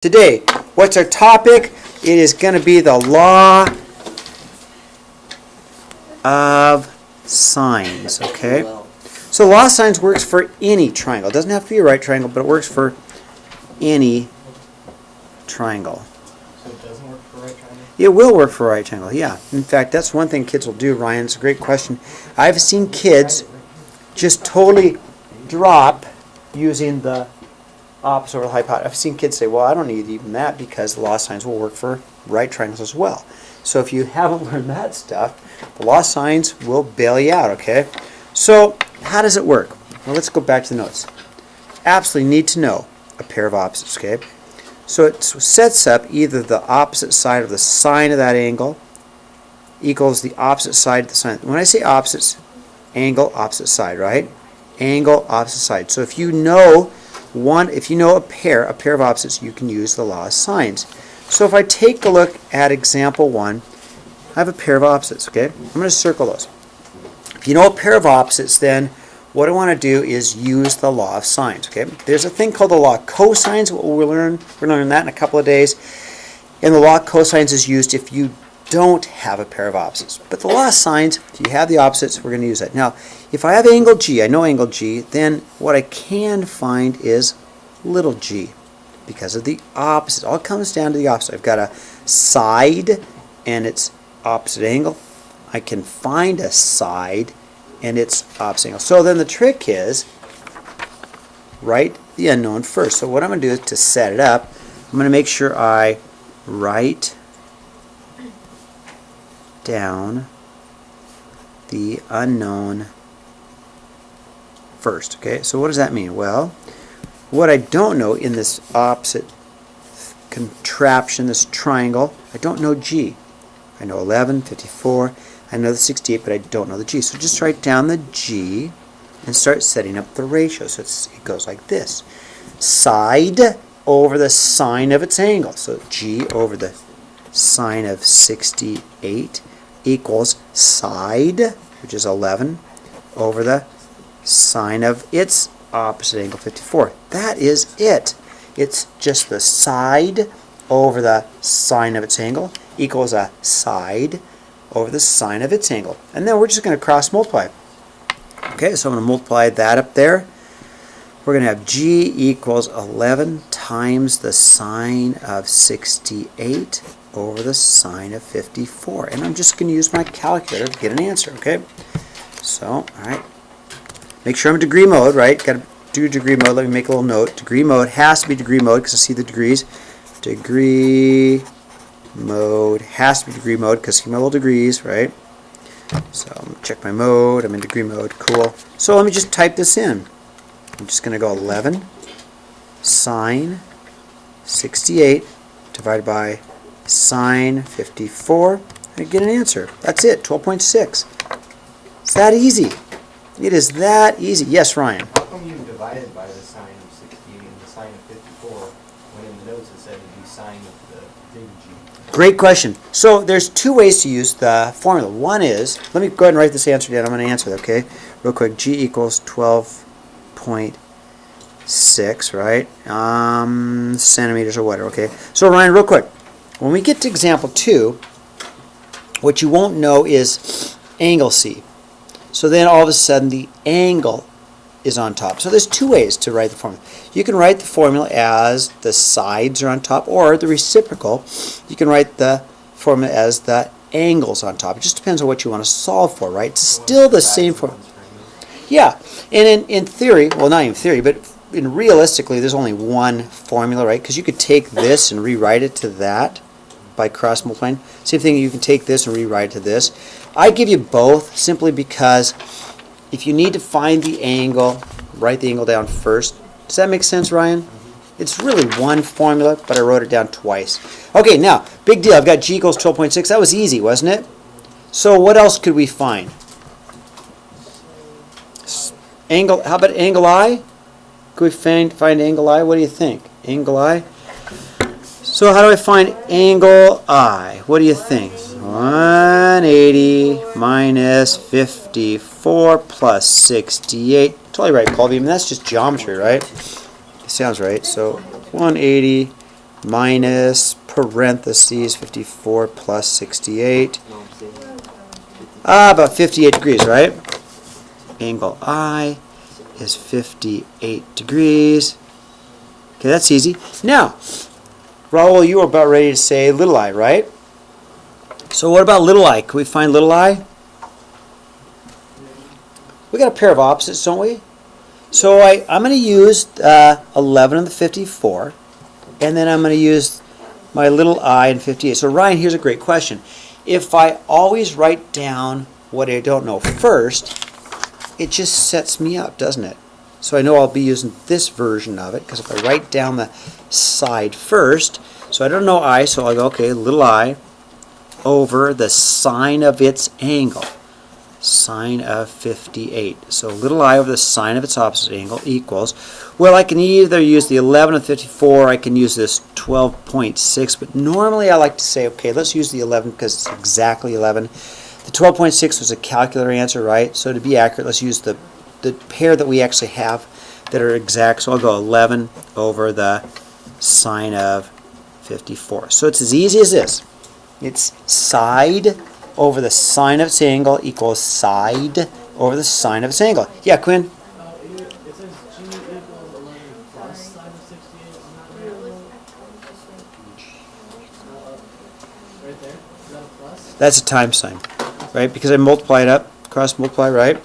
Today, what's our topic? It is going to be the law of sines, okay? So law of sines works for any triangle. It doesn't have to be a right triangle, but it works for any triangle. So it doesn't work for a right triangle? It will work for a right triangle, yeah. In fact, that's one thing kids will do, Ryan. It's a great question. I've seen kids just totally drop using the opposite or the hypotenuse. I've seen kids say, well, I don't need even that because the law of sines will work for right triangles as well. So if you haven't learned that stuff, the law of sines will bail you out, okay? So how does it work? Well, let's go back to the notes. Absolutely need to know a pair of opposites, okay? So it sets up either the opposite side of the sine of that angle equals the opposite side of the sine. When I say opposites, angle, opposite side, right? Angle, opposite side. So if you know a pair of opposites, you can use the law of sines. So if I take a look at example 1, I have a pair of opposites, okay? I'm going to circle those. If you know a pair of opposites, then what I want to do is use the law of sines, okay? There's a thing called the law of cosines. We'll learn that in a couple of days. And the law of cosines is used if you don't have a pair of opposites. But the law of sines, if you have the opposites, we're going to use that. Now, if I have angle G, I know angle G, then what I can find is little g because of the opposite. It all comes down to the opposite. I've got a side and its opposite angle. I can find a side and its opposite angle. So then the trick is write the unknown first. So what I'm going to do is to set it up, I'm going to make sure I write down the unknown first. Okay, so what does that mean? Well, what I don't know in this opposite contraption, this triangle, I don't know G. I know 11, 54, I know the 68, but I don't know the G. So just write down the G and start setting up the ratio. So it goes like this. Side over the sine of its angle. So G over the sine of 68 equals side, which is 11, over the sine of its opposite angle, 54. That is it. It's just the side over the sine of its angle equals a side over the sine of its angle. And then we're just going to cross multiply. Okay, so I'm going to multiply that up there. We're going to have G equals 11 times the sine of 68 over the sine of 54. And I'm just going to use my calculator to get an answer, okay? So, all right. Make sure I'm in degree mode, right? Got to do degree mode. Let me make a little note. Degree mode has to be degree mode because I see the degrees. Degree mode has to be degree mode because I see my little degrees, right? So I'm going to check my mode. I'm in degree mode. Cool. So let me just type this in. I'm just going to go 11 sine 68 divided by sine 54. I get an answer. That's it, 12.6. It's that easy. It is that easy. Yes, Ryan? How come you divided by the sine of 68 and the sine of 54 when in the notes it said to be sine of the big G? Great question. So there's two ways to use the formula. One is, let me go ahead and write this answer down. I'm going to answer that, okay? Real quick. G equals 12.6, right? Centimeters or whatever, okay? So Ryan, real quick. When we get to example 2, what you won't know is angle C. So then all of a sudden the angle is on top. So there's two ways to write the formula. You can write the formula as the sides are on top, or the reciprocal, you can write the formula as the angles on top. It just depends on what you want to solve for, right? It's still the same formula. Yeah, and in theory, well, not in theory, but realistically, there's only one formula, right? Because you could take this and rewrite it to that by cross multiplying. Same thing, you can take this and rewrite it to this. I give you both simply because if you need to find the angle, write the angle down first. Does that make sense, Ryan? It's really one formula, but I wrote it down twice. Okay, now, big deal. I've got G equals 12.6. That was easy, wasn't it? So what else could we find? Angle. How about angle I? Could we find angle I? What do you think? Angle I? So how do I find angle I? What do you think? 180 minus 54 plus 68. Totally right, Colby. I mean, that's just geometry, right? It sounds right. So 180 minus parentheses 54 plus 68. About 58 degrees, right? Angle I is 58 degrees. Okay, that's easy. Now, Raul, you were about ready to say little I, right? So what about little I? Can we find little I? We got a pair of opposites, don't we? So I'm going to use 11 and the 54, and then I'm going to use my little I and 58. So Ryan, here's a great question. If I always write down what I don't know first, it just sets me up, doesn't it? So I know I'll be using this version of it, because if I write down the side first, so I don't know I, so I'll go, okay, little I over the sine of its angle. Sine of 58. So little I over the sine of its opposite angle equals, well, I can either use the 11 and 54, I can use this 12.6, but normally I like to say, okay, let's use the 11 because it's exactly 11. The 12.6 was a calculator answer, right? So to be accurate, let's use the pair that we actually have that are exact. So I'll go 11 over the sine of 54. So it's as easy as this. It's side over the sine of its angle equals side over the sine of its angle. Yeah, Quinn? It says G equals 11 plus sine of 68 on that right there. Is that a plus? That's a times sign, right? Because I multiply it up, cross multiply, right?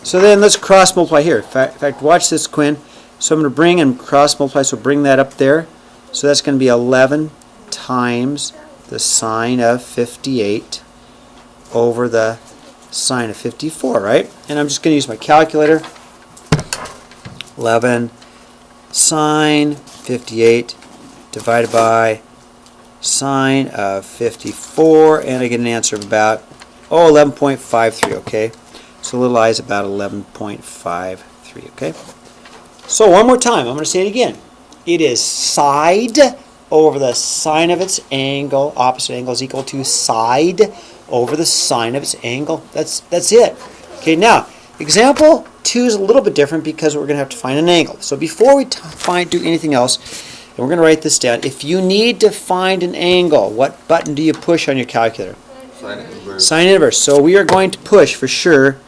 So then let's cross multiply here. In fact, watch this, Quinn. So I'm going to bring and cross multiply, so bring that up there. So that's going to be 11 times the sine of 58 over the sine of 54, right? And I'm just going to use my calculator. 11 sine 58 divided by sine of 54, and I get an answer of about 11.53, okay? So little I is about 11.53, okay? So one more time, I'm going to say it again. It is side over the sine of its angle, opposite angle is equal to side over the sine of its angle. That's it. Okay, now, example 2 is a little bit different because we're going to have to find an angle. So before we do anything else, and we're going to write this down, if you need to find an angle, what button do you push on your calculator? Sine inverse. Sine inverse. So we are going to push, for sure,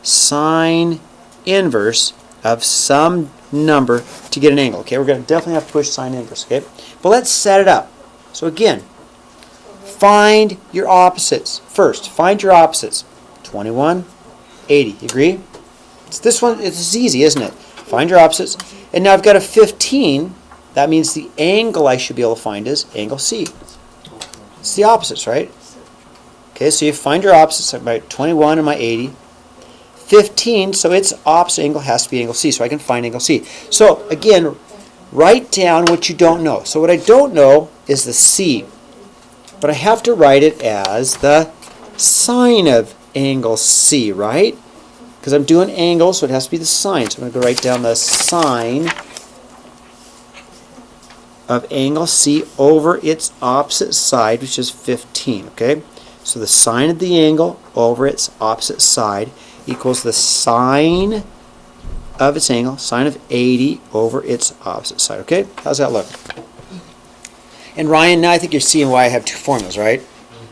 sine inverse of some number to get an angle. Okay, we're going to definitely have to push sine inverse. Okay, but let's set it up. So again, find your opposites. First, find your opposites. 21, 80. You agree? It's this one. It's easy, isn't it? Find your opposites. And now I've got a 15. That means the angle I should be able to find is angle C. It's the opposites, right? Okay, so you find your opposites. I've got 21 and my 80. 15, so its opposite angle has to be angle C, so I can find angle C. So again, write down what you don't know. So what I don't know is the C, but I have to write it as the sine of angle C, right? Because I'm doing angles, so it has to be the sine. So I'm going to go write down the sine of angle C over its opposite side, which is 15, okay? So the sine of the angle over its opposite side equals the sine of its angle, sine of 80 over its opposite side, okay? How's that look? And Ryan, now I think you're seeing why I have two formulas, right?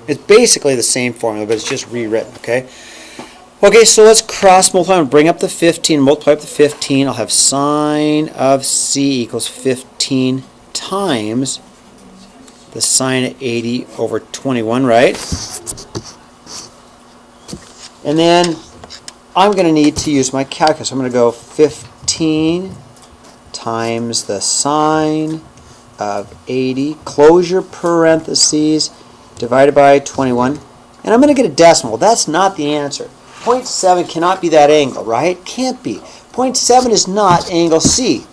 It's basically the same formula, but it's just rewritten, okay? Okay, so let's cross multiply and bring up the 15, multiply up the 15. I'll have sine of C equals 15 times the sine of 80 over 21, right? And then I'm going to need to use my calculus. I'm going to go 15 times the sine of 80, close your parentheses, divided by 21. And I'm going to get a decimal. That's not the answer. 0.7 cannot be that angle, right? Can't be. 0.7 is not angle C.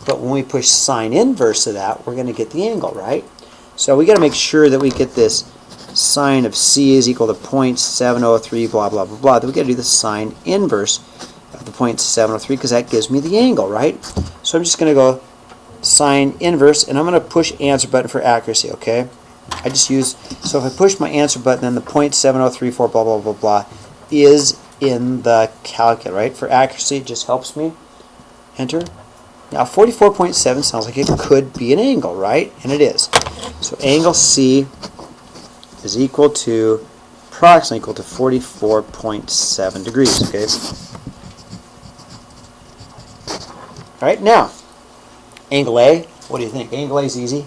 But when we push sine inverse of that, we're going to get the angle, right? So we got to make sure that we get this sine of C is equal to 0.703, blah, blah, blah, blah. Then we got to do the sine inverse of the 0.703 because that gives me the angle, right? So I'm just going to go sine inverse, and I'm going to push answer button for accuracy, okay? I just use, so if I push my answer button, then the 0.7034, blah, blah, blah, blah, is in the calculator, right? For accuracy, it just helps me. Enter. Now 44.7 sounds like it could be an angle, right? And it is. So angle C is equal to, approximately equal to 44.7 degrees, okay? All right, now, angle A, what do you think? Angle A is easy?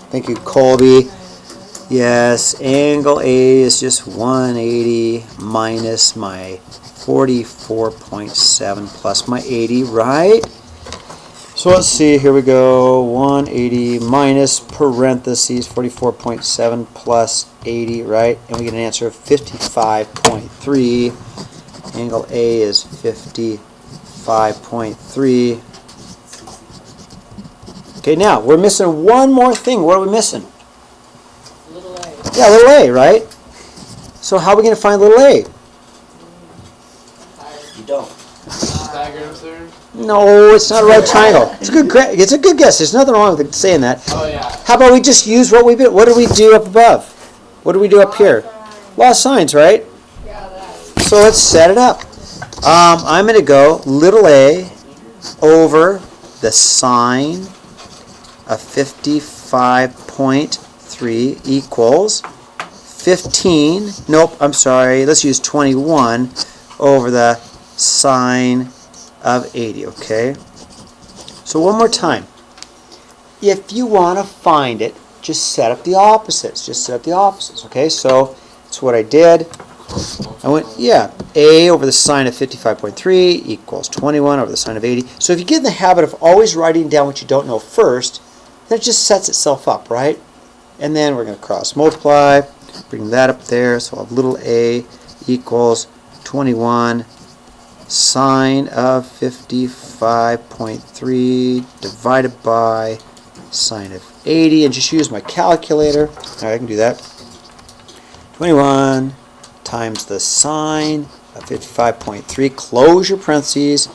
Thank you, Colby. Yes, angle A is just 180 minus my 44.7 plus my 80, right? So let's see, here we go. 180 minus parentheses 44.7 plus 80, right? And we get an answer of 55.3. Angle A is 55.3. Okay, now we're missing one more thing. What are we missing? Little a. Yeah, little a, right? So how are we going to find little a? You don't. Diagrams there? No, it's not a right triangle. It's a good guess. There's nothing wrong with saying that. Oh, yeah. How about we just use what did we do up above? What do we do up here? Law of sines, right? So let's set it up. I'm going to go little a over the sine of 55.3 equals 15. Nope, I'm sorry. Let's use 21 over the sine of 80, okay? So one more time. If you want to find it, just set up the opposites. Just set up the opposites, okay? So that's what I did. I went, yeah, a over the sine of 55.3 equals 21 over the sine of 80. So if you get in the habit of always writing down what you don't know first, then it just sets itself up, right? And then we're going to cross multiply, bring that up there. So I'll have little a equals 21 sine of 55.3 divided by sine of 80. And just use my calculator. All right, I can do that. 21 times the sine of 55.3, close your parentheses,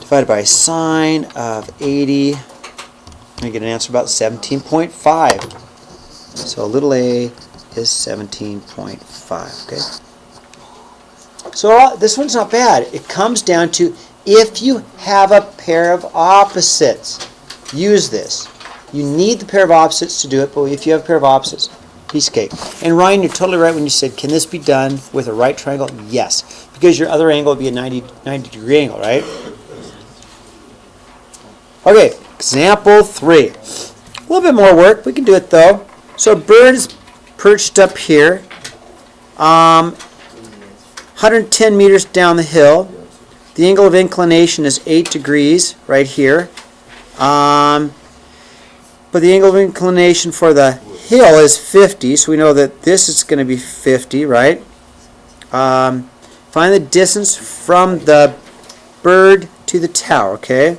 divided by sine of 80, we get an answer about 17.5. So little a is 17.5, okay? So this one's not bad. It comes down to if you have a pair of opposites, use this. You need the pair of opposites to do it, but if you have a pair of opposites, piece of cake. And Ryan, you're totally right when you said, can this be done with a right triangle? Yes, because your other angle would be a 90 degree angle, right? Okay, example 3. A little bit more work. We can do it though. So a bird is perched up here, 110 meters down the hill. The angle of inclination is 8 degrees right here. But the angle of inclination for the hill is 50, so we know that this is going to be 50, right? Find the distance from the bird to the tower, okay?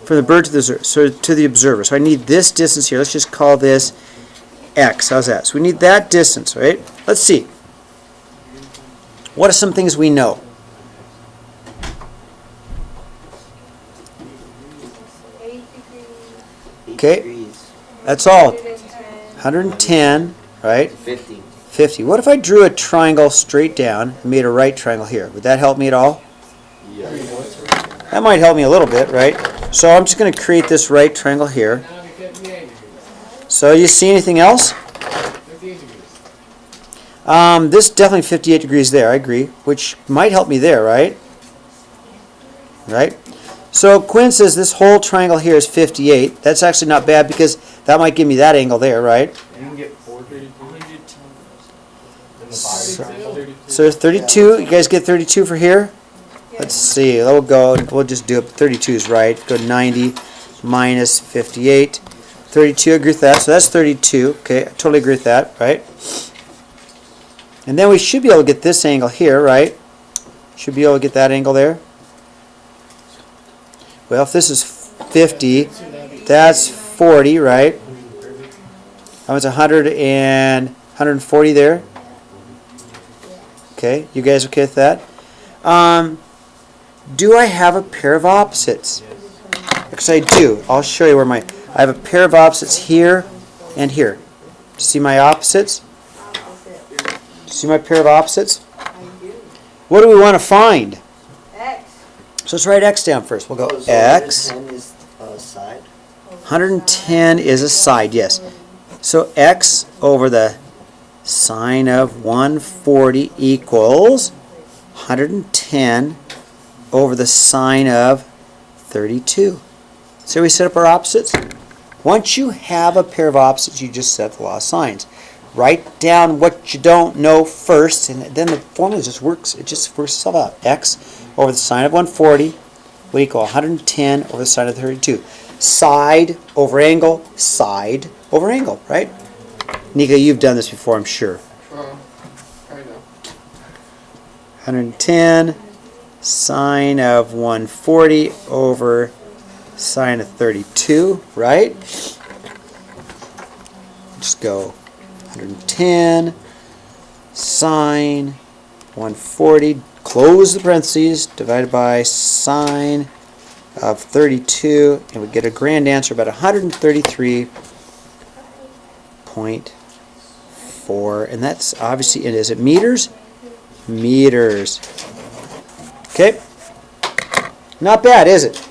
From the bird to the observer. So I need this distance here. Let's just call this x. How's that? So we need that distance, right? Let's see. What are some things we know? Okay, that's all. 110, right? 50. What if I drew a triangle straight down and made a right triangle here? Would that help me at all? Yes. That might help me a little bit, right? So I'm just going to create this right triangle here. So you see anything else? 58 degrees. This is definitely 58 degrees there, I agree, which might help me there, right? Right? So Quinn says this whole triangle here is 58. That's actually not bad because that might give me that angle there, right? You can get 432. So 32, you guys get 32 for here? Let's see, we'll just do it. 32 is right. Go 90 minus 58. 32, I agree with that. So that's 32. Okay, I totally agree with that, right? And then we should be able to get this angle here, right? Should be able to get that angle there. Well, if this is 50, that's 40, right? That was 140 there. Okay, you guys okay with that? Do I have a pair of opposites? Because I do. I'll show you I have a pair of opposites here and here. See my opposites? See my pair of opposites? What do we want to find? So let's write x down first. We'll go So x. 110 is side. 110 is a side, yes. So x over the sine of 140 equals 110 over the sine of 32. So we set up our opposites. Once you have a pair of opposites, you just set the law of sines. Write down what you don't know first, and then the formula just works. It just works itself out. X over the sine of 140 will equal 110 over the sine of 32. Side over angle, right? Nika, you've done this before, I'm sure. I know. 110 sine of 140 over sine of 32, right? Just go 110 sine 140, close the parentheses, divided by sine of 32, and we get a grand answer about 133.4, and that's obviously, is it meters? Meters. Okay? Not bad, is it?